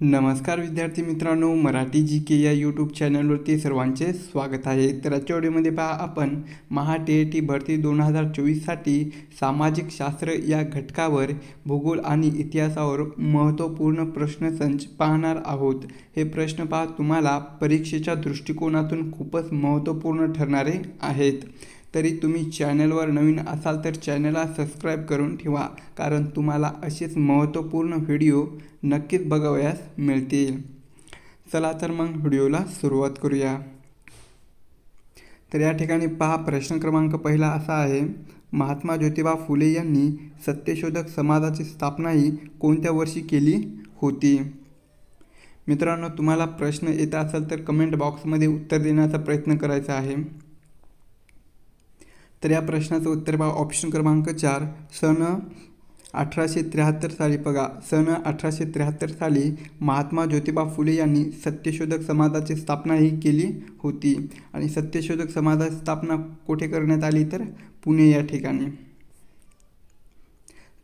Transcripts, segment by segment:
नमस्कार विद्यार्थी मित्रांनो, मराठी जी के या यूट्यूब चॅनलवरती सर्वांचे स्वागत आहे। तर आजच्या व्हिडिओमध्ये पहा आपण महा-टी-ए-टी भरती 2024साठी सामाजिक शास्त्र या घटकावर भूगोल आणि इतिहासावर महत्त्वपूर्ण प्रश्नसंच पाहणार आहोत। हे प्रश्न पहा तुम्हाला परीक्षेच्या दृष्टिकोनातून खूपच महत्त्वपूर्ण ठरणारे आहेत। तरी तुम्ही चॅनलवर नवीन असाल तर चॅनलला सबस्क्राईब करून ठेवा, कारण तुम्हाला असेच महत्त्वपूर्ण व्हिडिओ नक्कीच बघावयास मिळतील। चला तर मग व्हिडिओला सुरुवात करूया। तर या ठिकाणी पहा प्रश्न क्रमांक पहिला असा आहे, महात्मा ज्योतिबा फुले यांनी सत्यशोधक समाजाची स्थापना ही कोणत्या वर्षी केली होती? मित्रांनो, तुम्हाला प्रश्न येत असेल तर कमेंट बॉक्समध्ये उत्तर देण्याचा प्रयत्न करायचा आहे। तर या प्रश्नाचं उत्तर पहा ऑप्शन क्रमांक 4 सन 1873 साली। बघा, सन 1873 साली महात्मा ज्योतिबा फुले यांनी सत्यशोधक समाजाची स्थापना ही केली होती आणि सत्यशोधक समाजाची स्थापना कुठे करण्यात आली तर पुणे या ठिकाणी।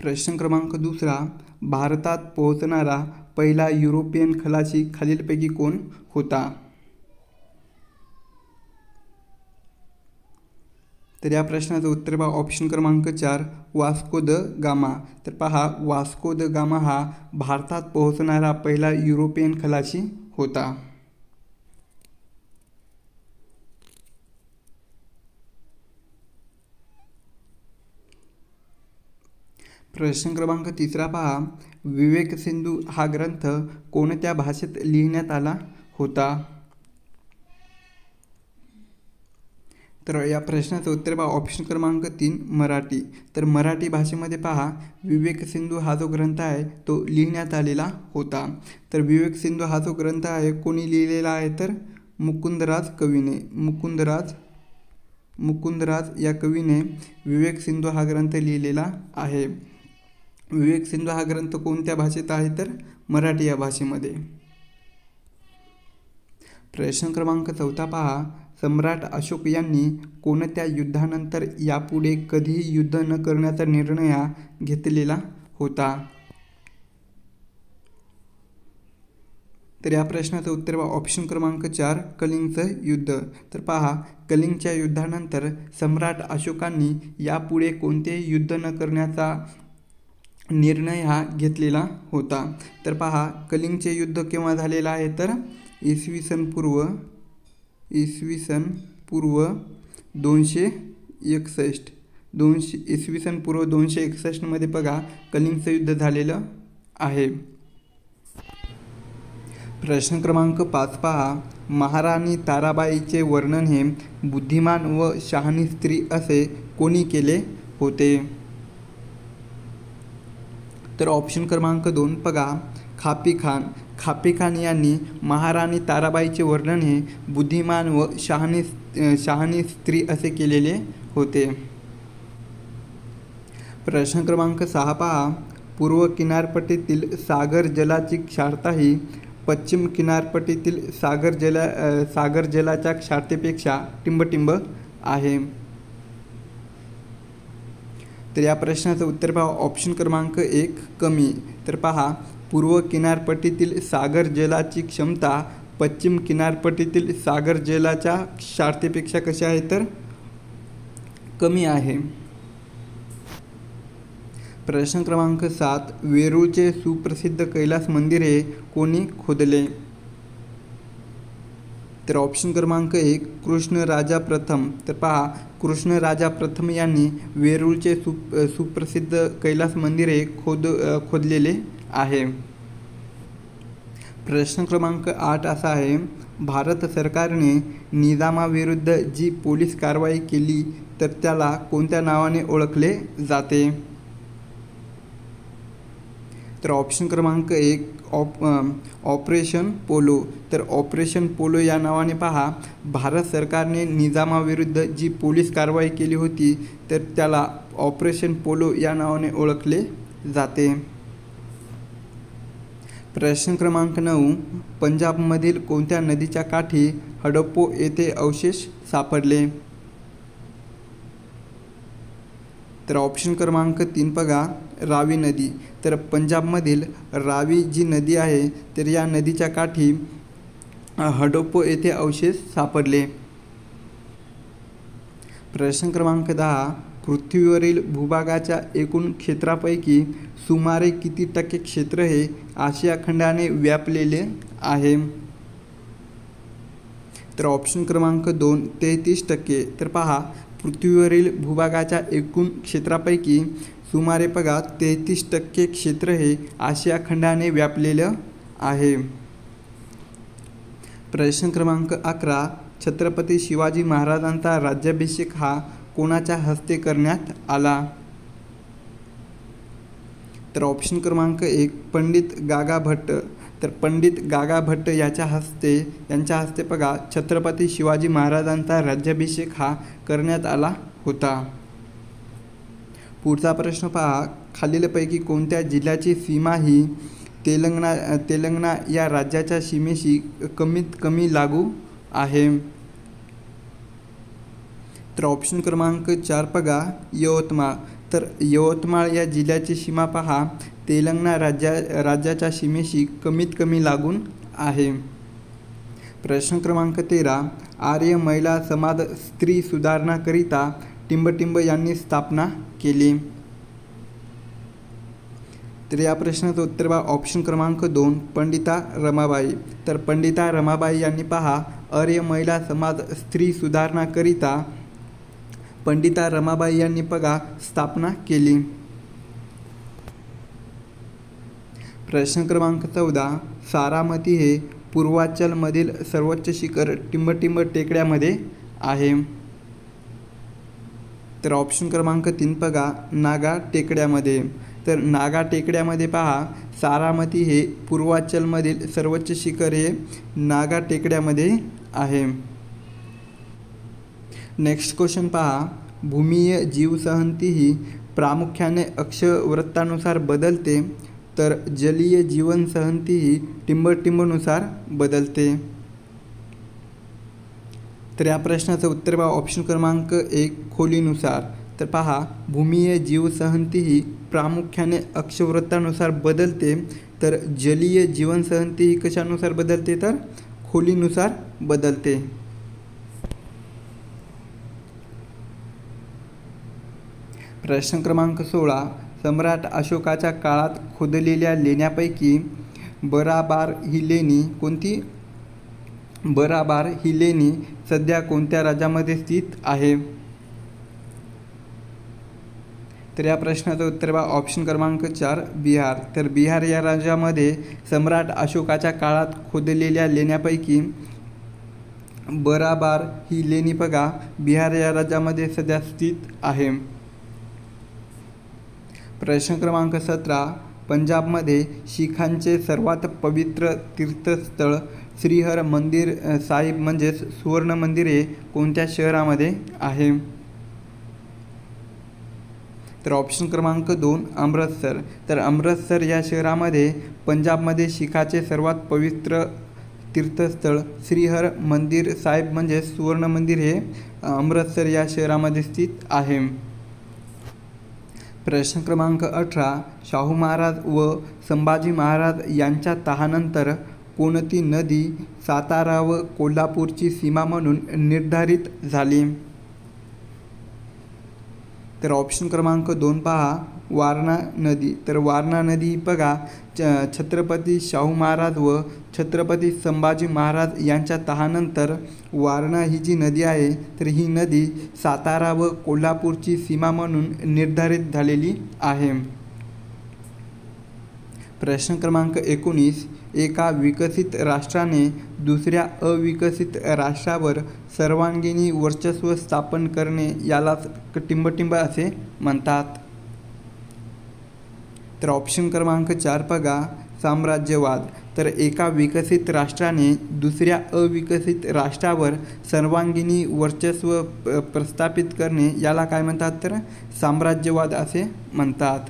प्रश्न क्रमांक दुसरा, भारतात पोहोचणारा पहिला युरोपियन खलाशी खालीलपैकी कोण होता? तर या प्रश्नाचं उत्तर पहा ऑप्शन क्रमांक 4 वास्को द गामा। तर पहा, वास्को द गामा हा भारतात पोहोचणारा पहिला युरोपियन खलाशी होता। प्रश्न क्रमांक तिसरा पहा, विवेक सिंधू हा ग्रंथ कोणत्या भाषेत लिहिण्यात आला होता? तर या प्रश्नाचं उत्तर पहा ऑप्शन क्रमांक 3 मराठी। तर मराठी भाषेमध्ये पहा विवेक सिंधू हा जो ग्रंथ आहे तो लिहिण्यात आलेला होता। तर विवेक सिंधू हा जो ग्रंथ आहे कोणी लिहिलेला आहे तर मुकुंदराज कवीने। मुकुंदराज या कवीने विवेक सिंधू हा ग्रंथ लिहिलेला आहे। विवेक सिंधू हा ग्रंथ कोणत्या भाषेत आहे तर मराठी या भाषेमध्ये। प्रश्न क्रमांक 4 पहा, सम्राट अशोक यांनी कोणत्या युद्धानंतर यापुढे कधीही युद्ध न करण्याचा निर्णय घेतलेला होता? तर या प्रश्नाचं उत्तर पहा ऑप्शन क्रमांक 4 कलिंगचं युद्ध। तर पहा, कलिंगच्या युद्धानंतर सम्राट अशोकांनी यापुढे कोणतेही युद्ध न करण्याचा निर्णय हा घेतलेला होता। तर पहा, कलिंगचे युद्ध केव्हा झालेलं आहे तर इसवी सन पूर्व 261 इसवी सन पूर्व 261 मध्ये बघा कलिंगचं युद्ध झालेलं आहे। प्रश्न क्रमांक 5 पहा, महाराणी ताराबाईचे वर्णन हे बुद्धिमान व शहाणी स्त्री असे कोणी केले होते? तर ऑप्शन क्रमांक 2 बघा, खापी खान यांनी महाराणी ताराबाईचे वर्णन हे बुद्धिमान व शहाणी स्त्री असे केलेले होते। प्रश्न क्रमांक 6 पहा, पूर्व किनारपट्टीतील सागर जलाची क्षारता ही पश्चिम किनारपट्टीतील सागर जलाच्या क्षारतेपेक्षा टिंबटिंब आहे। तर या प्रश्नाचं उत्तर पहा ऑप्शन क्रमांक 1 कमी। तर पहा, पूर्व किनारपट्टीतील सागर जलाची क्षमता पश्चिम किनारपट्टीतील सागर जलाच्या क्षारतेपेक्षा कशी आहे तर कमी आहे। प्रश्न क्रमांक 7, वेरूळचे सुप्रसिद्ध कैलास मंदिर हे कोणी खोदले? तर ऑप्शन क्रमांक 1 कृष्णराजा प्रथम। तर पहा, कृष्णराजा प्रथम यांनी वेरूळचे सुप्रसिद्ध कैलास मंदिर हे खोदलेले आहे। प्रश्न क्रमांक 8 असा आहे, भारत सरकारने निजामाविरुद्ध जी पोलीस कारवाई केली तर त्याला कोणत्या नावाने ओळखले जाते? तर ऑप्शन क्रमांक 1 ऑपरेशन पोलो। तर ऑपरेशन पोलो या नावाने पहा भारत सरकारने निजामाविरुद्ध जी पोलीस कारवाई केली होती तर त्याला ऑपरेशन पोलो या नावाने ओळखले जाते। प्रश्न क्रमांक 9, पंजाबमधील कोणत्या नदीच्या काठी हडप्पा येथे अवशेष सापडले? तर ऑप्शन क्रमांक 3 बघा, रावी नदी. तर पंजाबमधील रावी जी नदी आहे तर या नदीच्या काठी हडप्पा येथे अवशेष सापडले. प्रश्न क्रमांक 10, पृथ्वीवरील भूभागाच्या एकूण क्षेत्रापैकी सुमारे किती टक्के क्षेत्र हे आशिया खंडाने व्यापलेले आहे? तर ऑप्शन क्रमांक 2, 33%. तर पहा, पृथ्वीवरील भूभागाच्या एकूण क्षेत्रापैकी सुमारे बघा 33% क्षेत्र हे आशिया खंडाने व्यापलेलं आहे. प्रश्न क्रमांक 11, छत्रपती शिवाजी महाराजांचा राज्याभिषेक हा कोणाच्या हस्ते करण्यात आला? तर ऑप्शन क्रमांक 1, पंडित गागा भट्ट. तर पंडित गागा भट्ट यांच्या हस्ते बघा छत्रपती शिवाजी महाराजांचा राज्याभिषेक हा करण्यात आला होता. पुढचा प्रश्न पहा, खालीलपैकी कोणत्या जिल्ह्याची सीमा ही तेलंगणा या राज्याच्या सीमेशी कमीत कमी लागू आहे? तर ऑप्शन क्रमांक 4 बघा, यवतमाळ. तर यवतमाळ या जिल्ह्याची सीमा पहा तेलंगणा राज्याच्या सीमेशी कमीत कमी लागून आहे. प्रश्न क्रमांक 13, आर्य महिला समाज स्त्री सुधारणाकरिता टिंबटिंब यांनी स्थापना केली. तर या प्रश्नाचं उत्तर बघा ऑप्शन क्रमांक 2, पंडिता रमाबाई. तर पंडिता रमाबाई यांनी पहा आर्य महिला समाज स्त्री सुधारणाकरिता पंडिता रमाबाई यांनी बघा स्थापना केली. प्रश्न क्रमांक 14, सारामती हे पूर्वांचलमधील सर्वोच्च शिखर टिंबटिंब टेकड्यामध्ये आहे. तर ऑप्शन क्रमांक 3 बघा, नागा टेकड्यामध्ये. तर नागा टेकड्यामध्ये पहा सारामती हे पूर्वांचलमधील सर्वोच्च शिखर हे नागा टेकड्यामध्ये आहे. नेक्स्ट क्वेश्चन पहा, भूमीय जीवसहंती ही प्रामुख्याने अक्षवृत्तानुसार बदलते तर जलीय जीवनसहंती ही टिंबटिंबनुसार बदलते. तर या प्रश्नाचं उत्तर बघा ऑप्शन क्रमांक 1, खोलीनुसार. तर पहा भूमीय जीवसहंती ही प्रामुख्याने अक्षवृत्तानुसार बदलते तर जलीय जीवनसहंती ही कशानुसार बदलते तर खोलीनुसार बदलते. प्रश्न क्रमांक 16, सम्राट अशोकाच्या काळात खोदलेल्या लेण्यांपैकी बराबार ही लेणी कोणती? बराबार ही लेणी सध्या कोणत्या राज्यामध्ये स्थित आहे? तर या प्रश्नाचं उत्तर बघा ऑप्शन क्रमांक 4, बिहार. तर बिहार या राज्यामध्ये सम्राट अशोकाच्या काळात खोदलेल्या लेण्यांपैकी बराबार ही लेणी बघा बिहार या राज्यामध्ये सध्या स्थित आहे. प्रश्न क्रमांक 17, पंजाबमध्ये शीखांचे सर्वात पवित्र तीर्थस्थळ श्रीहर मंदिर साहिब म्हणजेच सुवर्ण मंदिर हे कोणत्या शहरामध्ये आहे? तर ऑप्शन क्रमांक 2, अमृतसर. तर अमृतसर या शहरामध्ये पंजाबमध्ये शीखाचे सर्वात पवित्र तीर्थस्थळ श्रीहर मंदिर साहिब म्हणजेच सुवर्ण मंदिर हे अमृतसर या शहरामध्ये स्थित आहे. प्रश्न क्रमांक 18, शाहू महाराज व संभाजी महाराज यांच्या तहानंतर कोणती नदी सातारा व कोल्हापूरची सीमा म्हणून निर्धारित झाली? तर ऑप्शन क्रमांक 2 पहा, वारणा नदी. तर वारणा नदी बघा छत्रपती शाहू महाराज व छत्रपती संभाजी महाराज यांच्या तहानंतर वारणा ही जी नदी आहे तर ही नदी सातारा व कोल्हापूरची सीमा म्हणून निर्धारित झालेली आहे. प्रश्न क्रमांक 19, एका विकसित राष्ट्राने दुसऱ्या अविकसित राष्ट्रावर सर्वांगीण वर्चस्व स्थापन करणे यालाच टिंबटिंब असे म्हणतात. तर ऑप्शन क्रमांक 4 बघा, साम्राज्यवाद. तर एका विकसित राष्ट्राने दुसऱ्या अविकसित राष्ट्रावर सर्वांगीण वर्चस्व प्रस्थापित करणे याला काय म्हणतात तर साम्राज्यवाद असे म्हणतात.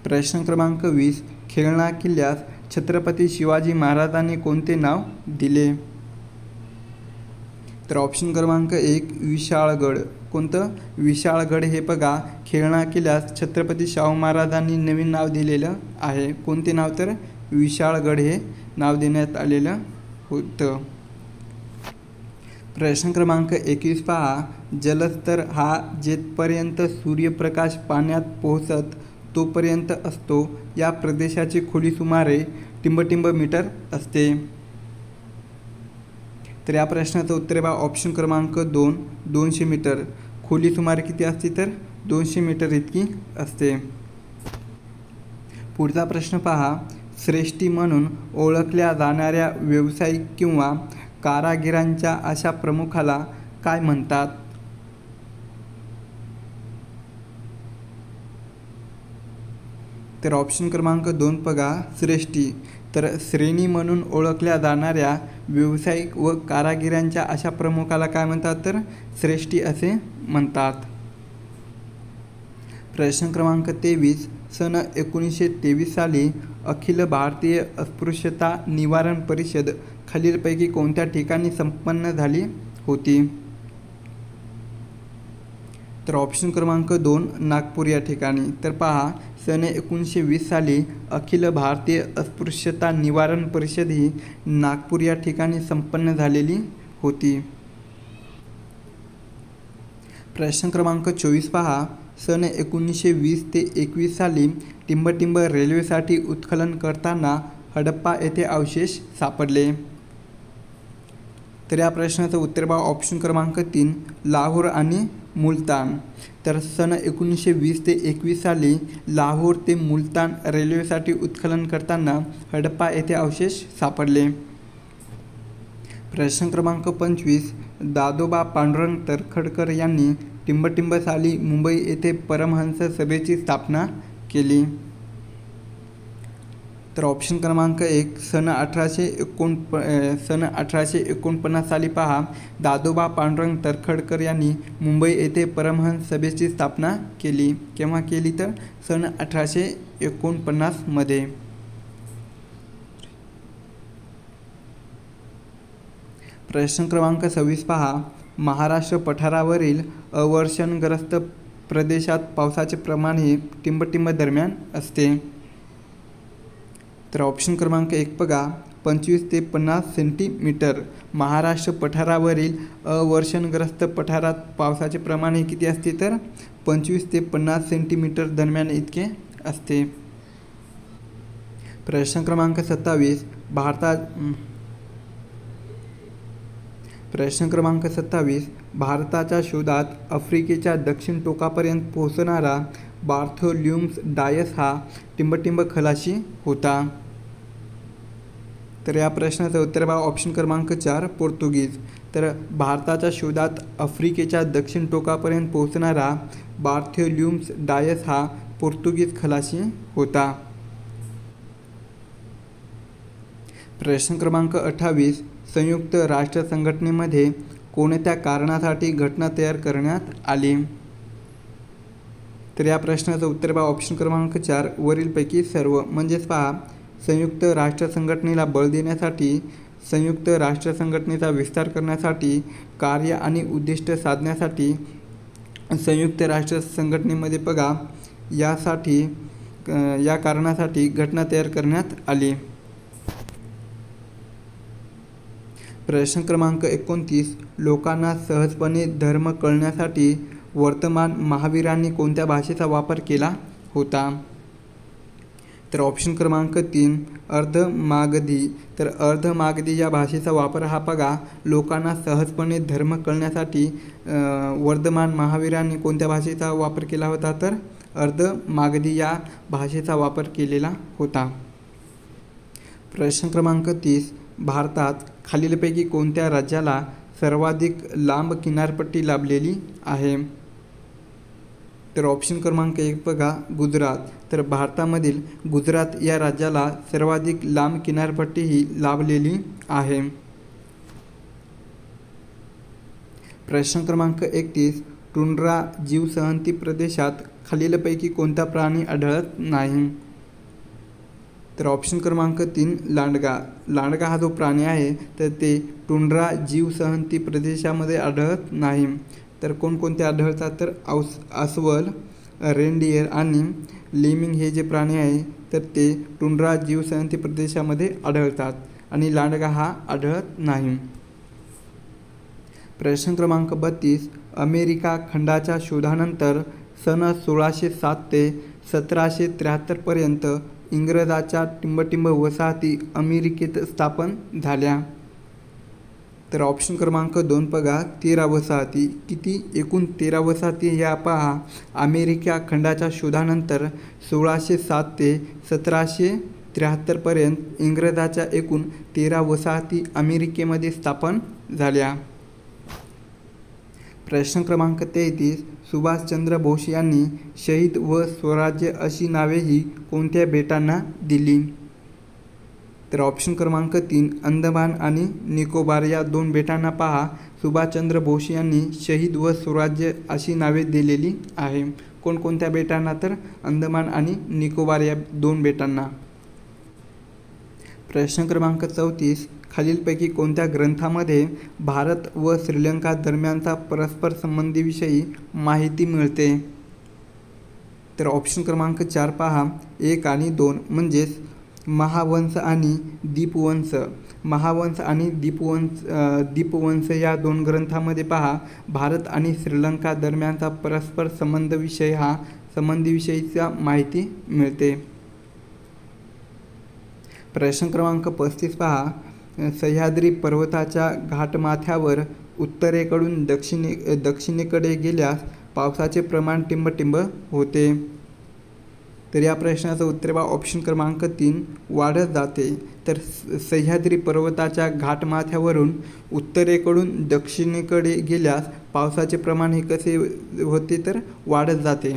प्रश्न क्रमांक 20, खेळणा किल्ल्यास छत्रपती शिवाजी महाराजांनी कोणते नाव दिले? तर ऑप्शन क्रमांक 1, विशाळगड. कोणतं? विशाळगड हे बघा खेळणा किल्ल्यास छत्रपती शाहू महाराजांनी नवीन नाव दिलेलं आहे. कोणते नाव? तर विशाळगड हे नाव देण्यात आलेलं होतं. प्रश्न क्रमांक 21 पहा. जलस्तर हा जेथपर्यंत सूर्यप्रकाश पाण्यात पोहोचत तोपर्यंत असतो या प्रदेशाची खोली सुमारे टिंबटिंब मीटर असते. तर या प्रश्नाचं उत्तर बघा ऑप्शन क्रमांक 2 200 मीटर. खोली सुमारे किती असते? तर 200 मीटर इतकी असते. पुढचा प्रश्न पहा. श्रेष्ठी म्हणून ओळखल्या जाणाऱ्या व्यावसायिक किंवा कारागिरांच्या अशा प्रमुखाला काय म्हणतात? तर ऑप्शन क्रमांक 2 बघा श्रेष्ठी. तर श्रेणी म्हणून ओळखल्या जाणाऱ्या व्यावसायिक व कारागिरांच्या अशा प्रमुखाला काय म्हणतात? तर श्रेष्ठी असे म्हणतात. प्रश्न क्रमांक 23. सन 1923 साली अखिल भारतीय अस्पृश्यता निवारण परिषद खालीलपैकी कोणत्या ठिकाणी संपन्न झाली होती? तर ऑप्शन क्रमांक 2 नागपूर या ठिकाणी. तर पहा सन 1920 साली अखिल भारतीय अस्पृश्यता निवारण परिषद ही नागपूर या ठिकाणी संपन्न झालेली होती. प्रश्न क्रमांक 24 पहा. सन 1920 ते 21 साली टिंबटिंब रेल्वेसाठी उत्खनन करताना हडप्पा येथे अवशेष सापडले. तर या प्रश्नाचं उत्तर बघा ऑप्शन क्रमांक 3 लाहोर आणि मुलतान. तर सन 1920 ते 21 साली लाहोर ते मुलतान रेल्वेसाठी उत्खनन करताना हडप्पा येथे अवशेष सापडले. प्रश्न क्रमांक 25. दादोबा पांडुरंग तरखडकर यांनी टिंबटिंब साली मुंबई येथे परमहंस सभेची स्थापना केली. तर ऑप्शन क्रमांक 1 सन 1849 साली पहा दादोबा पांडुरंग तरखडकर यांनी मुंबई येथे परमहंस सभेची स्थापना केली. केव्हा केली? तर सन 1849 मध्ये. प्रश्न क्रमांक 26 पहा. महाराष्ट्र पठारावरील अवर्षणग्रस्त प्रदेशात पावसाचे प्रमाण हे टिंबटिंब दरम्यान असते. तर ऑप्शन क्रमांक 1 बघा 25 ते 50 सेंटीमीटर. महाराष्ट्र पठारावरील अवर्षणग्रस्त पठारात पावसाचे प्रमाण हे किती असते? तर 25 ते 50 सेंटीमीटर दरम्यान इतके असते. प्रश्न क्रमांक 27. भारताच्या शोधात आफ्रिकेच्या दक्षिण टोकापर्यंत पोहोचणारा बार्थोल्यूम्स डायस हा टिंबटिंब खलाशी होता. तर या प्रश्नाचं उत्तर बघा ऑप्शन क्रमांक 4 पोर्तुगीज. तर भारताच्या शोधात आफ्रिकेच्या दक्षिण टोकापर्यंत पोहोचणारा बार्थोल्यूम्स डायस हा पोर्तुगीज खलाशी होता. प्रश्न क्रमांक 28. संयुक्त राष्ट्र संघटनेमध्ये कोणत्या कारणासाठी घटना तयार करण्यात आली? तर या प्रश्नाचं उत्तर बघा ऑप्शन क्रमांक 4 वरीलपैकी सर्व. म्हणजेच पहा संयुक्त राष्ट्र संघटनेला बळ देण्यासाठी, संयुक्त राष्ट्र संघटनेचा विस्तार करण्यासाठी, कार्य आणि उद्दिष्ट साधण्यासाठी संयुक्त राष्ट्र संघटनेमध्ये बघा या कारणासाठी घटना तयार करण्यात आली. प्रश्न क्रमांक 29. लोकांना सहजपणे धर्म कळण्यासाठी वर्तमान महावीरांनी कोणत्या भाषेचा वापर केला होता? तर ऑप्शन क्रमांक 3 अर्धमागधी. तर अर्धमागधी या भाषेचा वापर हा बघा लोकांना सहजपणे धर्म कळण्यासाठी वर्तमान महावीरांनी कोणत्या भाषेचा वापर केला होता? तर अर्धमागधी या भाषेचा वापर केलेला होता. प्रश्न क्रमांक 30. भारतात खालीलपैकी कोणत्या राज्याला सर्वाधिक लांब किनारपट्टी लाभलेली आहे? तर ऑप्शन क्रमांक 1 बघा गुजरात. तर भारतामधील गुजरात या राज्याला सर्वाधिक लांब किनारपट्टी ही लाभलेली आहे. प्रश्न क्रमांक 31. टुंड्रा जीवसहनती प्रदेशात खालीलपैकी कोणता प्राणी आढळत नाही? तर ऑप्शन क्रमांक 3 लांडगा. लांडगा हा जो प्राणी आहे तर ते टुंड्रा जीवसहनती प्रदेशामध्ये आढळत नाही. तर कोणकोणते आढळतात तर अस्वल, रेनडिअर आणि लेमिंग हे जे प्राणी आहे तर ते टुंड्रा जीवसंहती प्रदेशामध्ये आढळतात आणि लांडगा हा आढळत नाही. प्रश्न क्रमांक 32. अमेरिका खंडाच्या शोधानंतर सन 1607 ते 1773 पर्यंत इंग्रजांच्या टिंबटिंब वसाहती अमेरिकेत स्थापन झाल्या. तर ऑप्शन क्रमांक 2 बघा, 13 वसाहती. किती? एकूण 13 वसाहती या पहा. अमेरिका खंडाच्या शोधानंतर 1607 ते 1773 पर्यंत इंग्रजांच्या एकूण 13 वसाहती अमेरिकेमध्ये स्थापन झाल्या. प्रश्न क्रमांक 33. सुभाषचंद्र बोस यांनी शहीद व स्वराज्य अशी नावेही कोणत्या बेटांना दिली? तर ऑप्शन क्रमांक 3 अंदमान आणि निकोबार या 2 बेटांना पहा. सुभाषचंद्र बोस यांनी शहीद व स्वराज्य अशी नावे दिलेली आहे. कोणकोणत्या बेटांना? तर अंदमान आणि निकोबार या 2 बेटांना. प्रश्न क्रमांक 34. खालीलपैकी कोणत्या ग्रंथामध्ये भारत व श्रीलंका दरम्यानचा परस्पर संबंधीविषयी माहिती मिळते? तर ऑप्शन क्रमांक 4 पहा. 1 आणि 2 म्हणजेच महावंश आणि दीपवंश. महावंश आणि दीपवंश या 2 ग्रंथामध्ये पहा भारत आणि श्रीलंका दरम्यानचा परस्पर संबंधीविषयीचा माहिती मिळते. प्रश्न क्रमांक 35 पहा. सह्याद्री पर्वताच्या घाटमाथ्यावर उत्तरेकडून दक्षिणेकडे गेल्यास पावसाचे प्रमाण टिंबटिंब होते. तर या प्रश्नाचं उत्तर बघा ऑप्शन क्रमांक 3 वाढत जाते. तर सह्याद्री पर्वताच्या घाटमाथ्यावरून उत्तरेकडून दक्षिणेकडे गेल्यास पावसाचे प्रमाण हे कसे होते तर वाढत जाते.